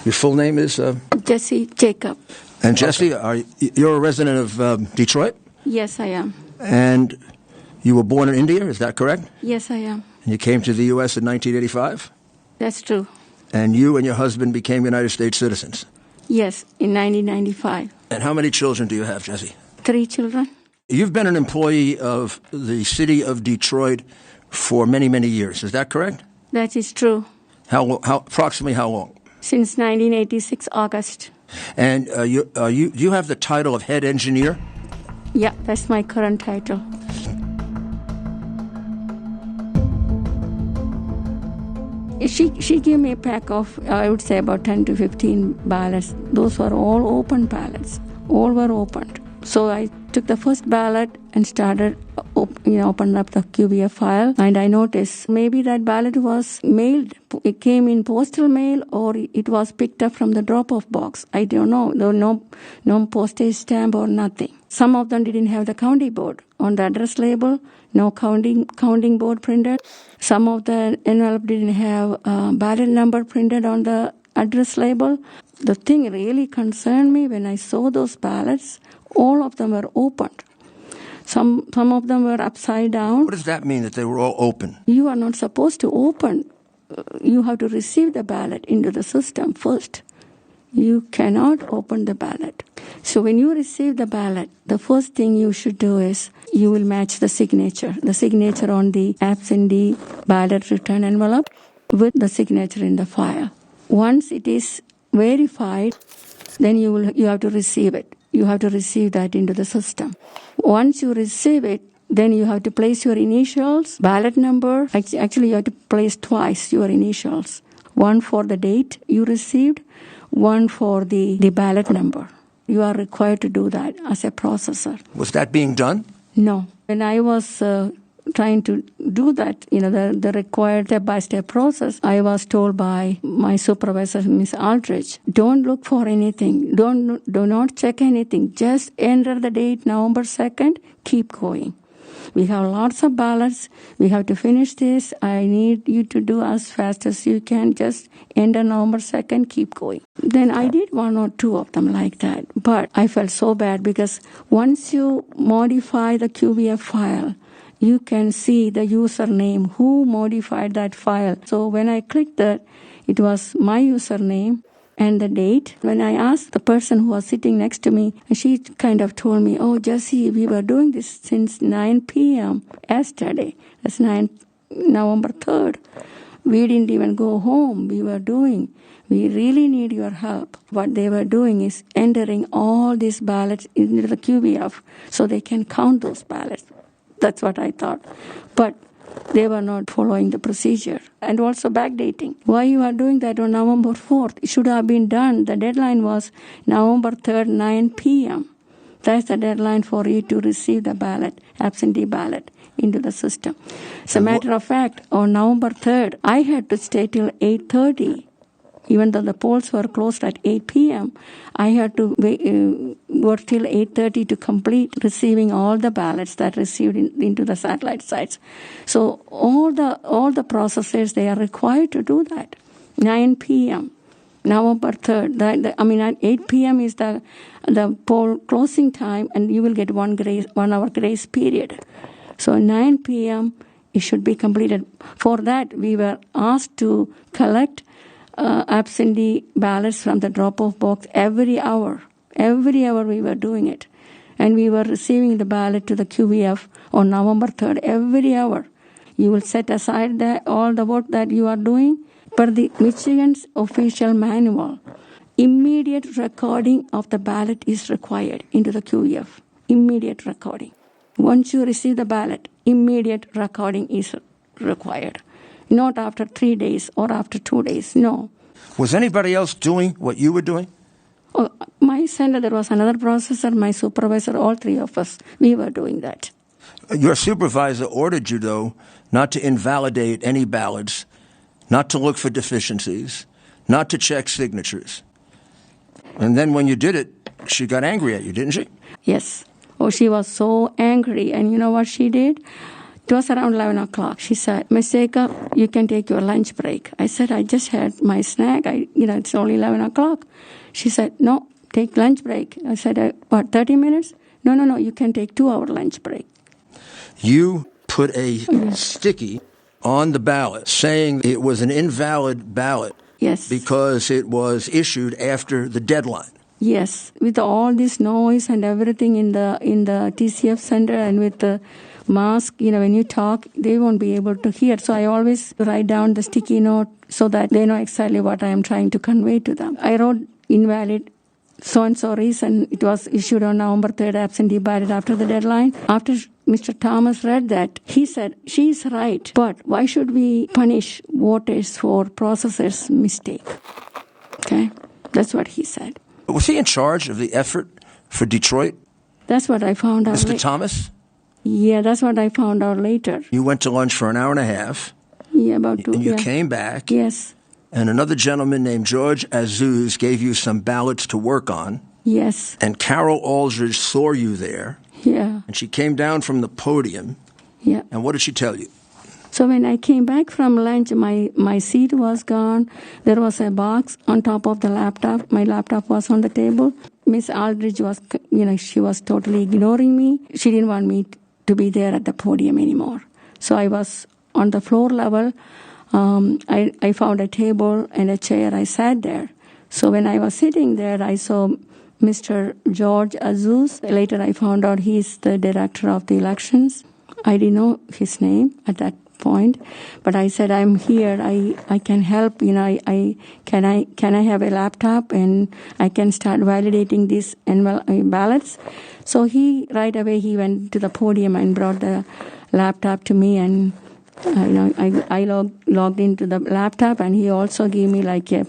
Your full name is? Jessie Jacob. And Jessie, you're a resident of Detroit? Yes, I am. And you were born in India, is that correct? Yes, I am. And you came to the U.S. in 1985? That's true. And you and your husband became United States citizens? Yes, in 1995. And how many children do you have, Jessie? 3 children. You've been an employee of the city of Detroit for many, many years. Is that correct? That is true. Approximately how long? Since 1986 August. And you have the title of head engineer? Yeah, that's my current title. She gave me a pack of, I would say, about 10 to 15 ballots. Those were all open ballots. All were opened. So I took the first ballot and started, opened up the QBF file. And I noticed maybe that ballot was mailed. It came in postal mail or it was picked up from the drop-off box. I don't know. There was no postage stamp or nothing. Some of them didn't have the county board on the address label. No counting board printed. Some of the envelope didn't have ballot number printed on the address label. The thing really concerned me when I saw those ballots. All of them were opened. Some of them were upside down. What does that mean, that they were all open? You are not supposed to open. You have to receive the ballot into the system first. You cannot open the ballot. So when you receive the ballot, the first thing you should do is you will match the signature on the absentee ballot return envelope with the signature in the file. Once it is verified, then you have to receive it. You have to receive that into the system. Once you receive it, then you have to place your initials, ballot number. Actually, you have to place twice your initials. One for the date you received, one for the ballot number. You are required to do that as a processor. Was that being done? No. When I was trying to do that, the required step-by-step process, I was told by my supervisor, Ms. Aldridge, don't look for anything. Do not check anything. Just enter the date, November 2nd, keep going. We have lots of ballots. We have to finish this. I need you to do as fast as you can. Just enter November 2nd, keep going. Then I did 1 or 2 of them like that. But I felt so bad because once you modify the QBF file, you can see the username, who modified that file. So when I clicked that, it was my username and the date. When I asked the person who was sitting next to me, she kind of told me, oh, Jessie, we were doing this since 9 p.m. yesterday. That's November 3rd. We didn't even go home. We really need your help. What they were doing is entering all these ballots into the QBF so they can count those ballots. That's what I thought. But they were not following the procedure. And also backdating. Why you are doing that on November 4th? It should have been done. The deadline was November 3rd, 9 p.m. That's the deadline for you to receive the ballot, absentee ballot, into the system. As a matter of fact, on November 3rd, I had to stay till 8:30. Even though the polls were closed at 8 p.m., I had to work till 8:30 to complete receiving all the ballots that received into the satellite sites. So all the processors, they are required to do that. 9 p.m., November 3rd. At 8 p.m. is the poll closing time, and you will get 1 hour grace period. So 9 p.m. it should be completed. For that, we were asked to collect absentee ballots from the drop-off box every hour. Every hour we were doing it. And we were receiving the ballot to the QBF on November 3rd. Every hour. You will set aside all the work that you are doing. Per the Michigan's official manual, immediate recording of the ballot is required into the QBF. Immediate recording. Once you receive the ballot, immediate recording is required. Not after 3 days or after 2 days, no. Was anybody else doing what you were doing? Oh, my center, there was another processor, my supervisor, all 3 of us, we were doing that. Your supervisor ordered you, though, not to invalidate any ballots, not to look for deficiencies, not to check signatures. And then when you did it, she got angry at you, didn't she? Yes. Oh, she was so angry. And you know what she did? It was around 11 o'clock. She said, Ms. Jacob, you can take your lunch break. I said, I just had my snack. It's only 11 o'clock. She said, no, take lunch break. I said, what, 30 minutes? No, you can take 2-hour lunch break. You put a sticky on the ballot saying it was an invalid ballot. Yes. Because it was issued after the deadline. Yes, with all this noise and everything in the TCF center and with the mask, when you talk, they won't be able to hear. So I always write down the sticky note so that they know exactly what I am trying to convey to them. I wrote invalid so-and-so reason. It was issued on November 3rd, absentee ballot after the deadline. After Mr. Thomas read that, he said, she is right, but why should we punish voters for processors' mistake? Okay, that's what he said. Was he in charge of the effort for Detroit? That's what I found out. Mr. Thomas? Yeah, that's what I found out later. You went to lunch for an hour and a half. Yeah, about 2. And you came back. Yes. And another gentleman named George Azuz gave you some ballots to work on. Yes. And Carol Aldridge saw you there. Yeah. And she came down from the podium. Yeah. And what did she tell you? So when I came back from lunch, my seat was gone. There was a box on top of the laptop. My laptop was on the table. Miss Aldridge was, she was totally ignoring me. She didn't want me to be there at the podium anymore. So I was on the floor level. I found a table and a chair. I sat there. So when I was sitting there, I saw Mr. George Azuz. Later I found out he's the director of the elections. I didn't know his name at that point, but I said, I'm here. I can help. Can I have a laptop and I can start validating these ballots. So right away he went to the podium and brought the laptop to me, and I logged into the laptop, and he also gave me like a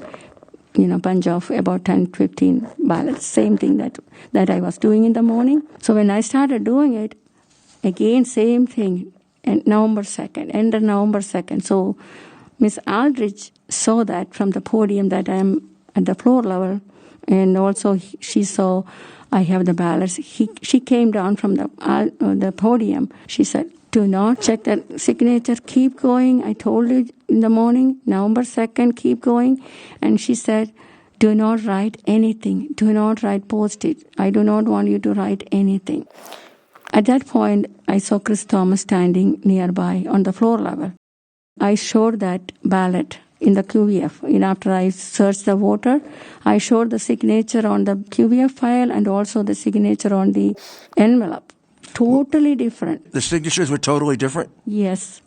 bunch of about 10-15 ballots, same thing that I was doing in the morning. So when I started doing it, again, same thing, and November 2nd, end of November 2nd. So Miss Aldridge saw that from the podium that I'm at the floor level, and also she saw I have the ballots. She came down from the podium. She said, do not check the signature, keep going. I told you in the morning, November 2nd, keep going. And she said, do not write anything. Do not write post-it. I do not want you to write anything. At that point, I saw Chris Thomas standing nearby on the floor level. I showed that ballot in the QVF. After I searched the voter, I showed the signature on the QVF file and also the signature on the envelope. Totally different. The signatures were totally different? Yes.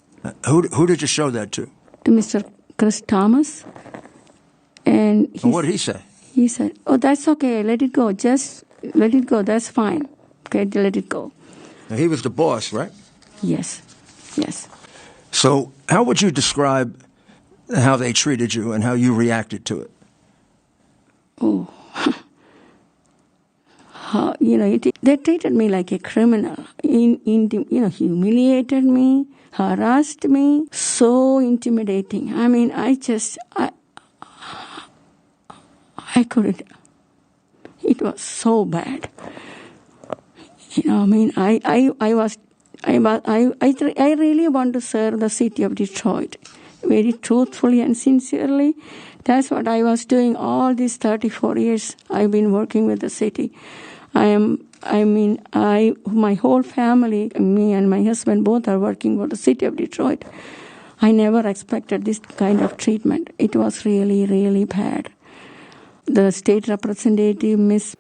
Who did you show that to? To Mr. Chris Thomas. And what did he say? He said, oh, that's okay. Let it go. Just let it go. That's fine. Okay, let it go. Now, he was the boss, right? Yes. Yes. So how would you describe how they treated you and how you reacted to it? Oh. They treated me like a criminal. Humiliated me, harassed me, so intimidating. I mean, I couldn't. It was so bad. I really want to serve the city of Detroit very truthfully and sincerely. That's what I was doing all these 34 years I've been working with the city. My whole family, me and my husband both are working for the city of Detroit. I never expected this kind of treatment. It was really, really bad. The state representative, Miss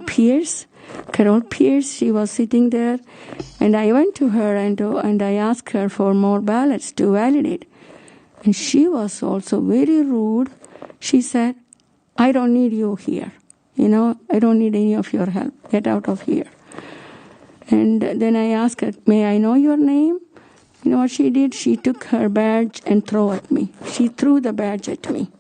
Pierce, Carol Pierce, she was sitting there, and I went to her and I asked her for more ballots to validate. And she was also very rude. She said, I don't need you here. I don't need any of your help. Get out of here. And then I asked her, may I know your name? You know what she did? She took her badge and threw at me. She threw the badge at me.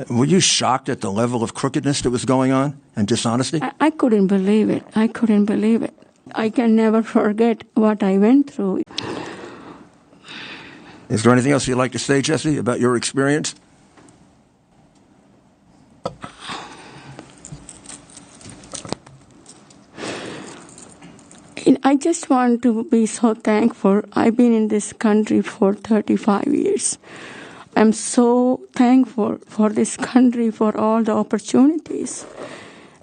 Were you shocked at the level of crookedness that was going on and dishonesty? I couldn't believe it. I couldn't believe it. I can never forget what I went through. Is there anything else you'd like to say, Jesse, about your experience? I just want to be so thankful. I've been in this country for 35 years. I'm so thankful for this country, for all the opportunities.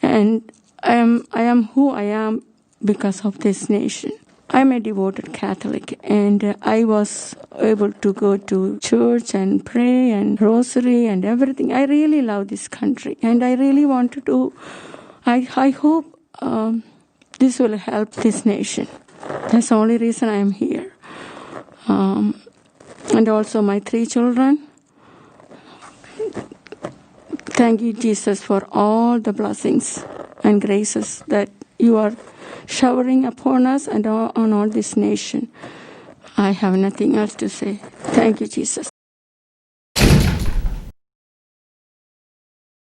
And I am who I am because of this nation. I'm a devoted Catholic, and I was able to go to church and pray and rosary and everything. I really love this country, and I really want to do. I hope this will help this nation. That's the only reason I'm here. And also my 3 children. Thank you, Jesus, for all the blessings and graces that you are showering upon us and on all this nation. I have nothing else to say. Thank you, Jesus.